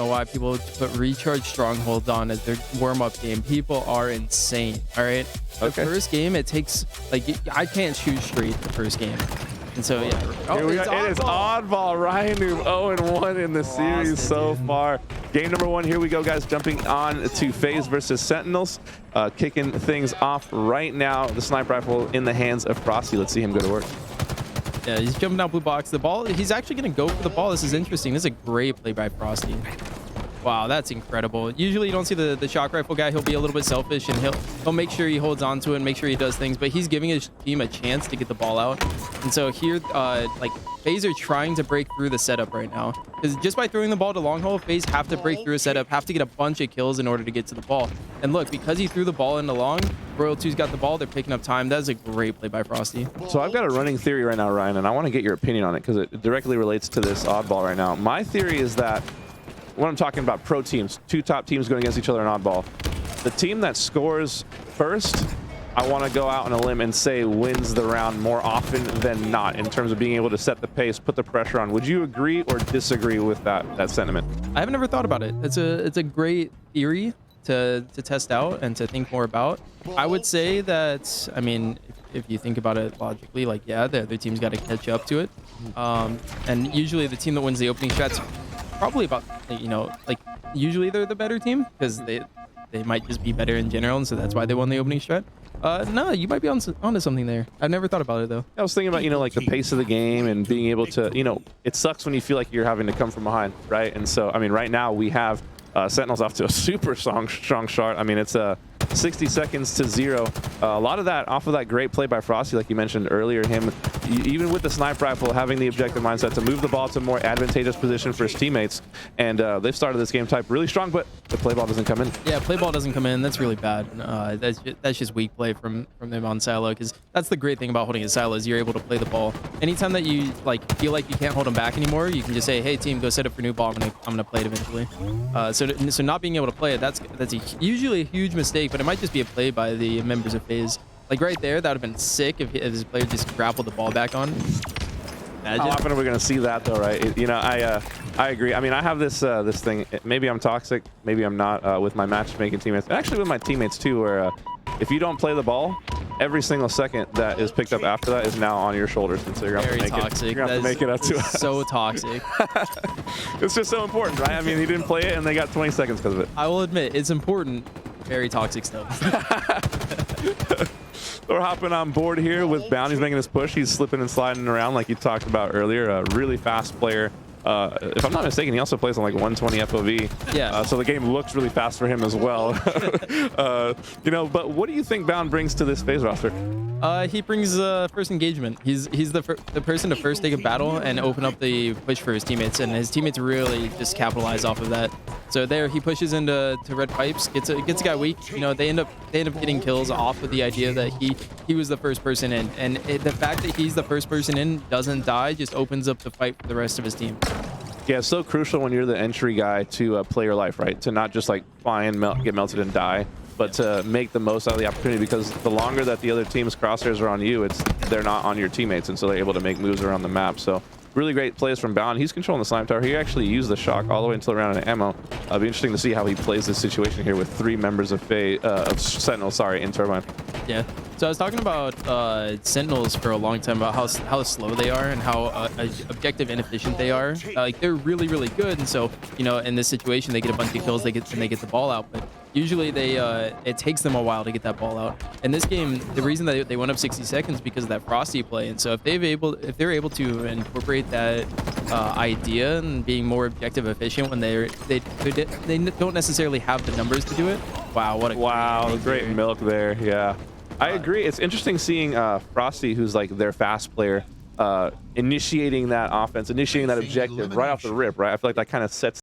know why people put recharge strongholds on as their warm-up game. People are insane. All right, the first game, it takes like I can't shoot straight the first game, and so yeah. It is oddball. Ryan Noob 0-1 in the series so far. Game number 1. Here we go, guys. Jumping on to FaZe versus Sentinels. Kicking things off right now. The sniper rifle in the hands of Frosty. Let's see him go to work. Yeah, he's jumping out blue box. The ball, he's actually going to go for the ball. This is interesting. This is a great play by Frosty. Wow, that's incredible. Usually you don't see the shock rifle guy. He'll be a little bit selfish and he'll make sure he holds on to it and make sure he does things, but he's giving his team a chance to get the ball out. And so here, like FaZe are trying to break through the setup right now, because just by throwing the ball to long hole, FaZe have to break through a setup, have to get a bunch of kills in order to get to the ball. And look, because he threw the ball into long, Royal 2's got the ball. They're picking up time. That is a great play by Frosty. So I've got a running theory right now, Ryan, and I want to get your opinion on it because it directly relates to this oddball right now. My theory is that when I'm talking about pro teams, 2 top teams going against each other in oddball, the team that scores first, I want to go out on a limb and say wins the round more often than not in terms of being able to set the pace, put the pressure on. Would you agree or disagree with that sentiment? I have never thought about it. It's a great theory to test out and to think more about. I would say that, I mean, if you think about it logically, like, yeah, the other team's got to catch up to it. And usually the team that wins the opening strat's probably about, you know, like usually they're the better team because they might just be better in general, and so that's why they won the opening strat. No, you might be onto something there. I've never thought about it though. I was thinking about, you know, like the pace of the game and being able to, you know, it sucks when you feel like you're having to come from behind, right? And so, I mean, right now we have Sentinels off to a super strong start. I mean, it's 60 seconds to 0. A lot of that off of that great play by Frosty, like you mentioned earlier. Him, even with the sniper rifle, having the objective mindset to move the ball to a more advantageous position for his teammates. And they've started this game type really strong, but the play ball doesn't come in. Yeah, play ball doesn't come in. That's really bad. That's just weak play from them on silo, because that's the great thing about holding a silo is you're able to play the ball. Anytime that you like feel like you can't hold them back anymore, you can just say, hey team, go set up for new ball. I'm gonna play it eventually. So not being able to play it, that's usually a huge mistake, but it might just be a play by the members of FaZe. Like right there, that would have been sick if his player just grappled the ball back on. Imagine. How often are we going to see that though, right? You know, I agree. I mean, I have this this thing. Maybe I'm toxic, maybe I'm not with my matchmaking teammates. And actually with my teammates too, where if you don't play the ball, every single second that is picked up after that is now on your shoulders, and so you're going to have to make it. You're going to have to make it up to us. So toxic. It's just so important, right? I mean, he didn't play it, and they got 20 seconds because of it. I will admit, it's important. Very toxic stuff. We're hopping on board here with Bound. He's making his push. He's slipping and sliding around like you talked about earlier. A really fast player. If I'm not mistaken, he also plays on like 120 FOV. Yeah. So the game looks really fast for him as well. You know, but what do you think Bound brings to this FaZe roster? He brings first engagement. He's the person to first take a battle and open up the push for his teammates, and his teammates really just capitalize off of that. So there, he pushes into red pipes, gets a guy weak. You know, they end up getting kills off of the idea that he was the first person in, and the fact that he's the first person in, doesn't die, just opens up the fight for the rest of his team. Yeah, it's so crucial when you're the entry guy to play your life, right? To not just like fly and get melted and die, but to make the most out of the opportunity, because the longer that the other team's crosshairs are on you, they're not on your teammates, and so they're able to make moves around the map. So really great plays from Bound. He's controlling the sniper tower. He actually used the shock all the way until around an ammo. It'll be interesting to see how he plays this situation here with 3 members of Sentinel, sorry, in Turbine. Yeah. So I was talking about Sentinels for a long time, about how slow they are and how objective inefficient they are. Like they're really, really good, and so, you know, in this situation they get a bunch of kills, they get the ball out, but usually it takes them a while to get that ball out. In this game, the reason that they went up 60 seconds because of that Frosty play, and so if they're able to incorporate that idea and being more objective efficient when they don't necessarily have the numbers to do it. Wow, what a great milk there. Yeah, I agree. It's interesting seeing Frosty, who's like their fast player, initiating that offense, initiating that objective right off the rip, right? I feel like that kind of sets